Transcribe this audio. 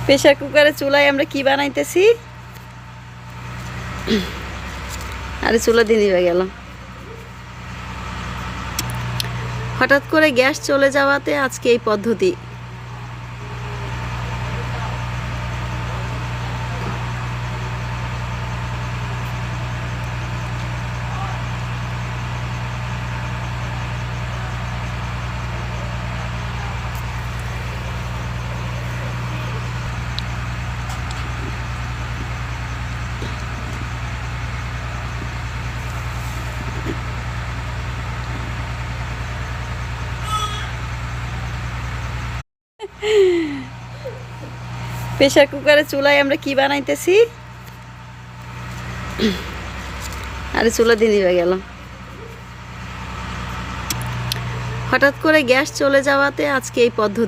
Pressure কুকারে চুলায় আমরা কি বানাইতেছি? আরে চুলা দিয়ে দিবে গেল। হঠাৎ করে গ্যাস চলে যাওয়াতে আজকে এই পদ্ধতি। প্রেসার কুকারে চুলায় আমরা কি বানাইতেছি? আরে চুলা দিয়ে দিবে গেল। হঠাৎ করে গ্যাস চলে যাওয়াতে আজকে এই পদ্ধতি।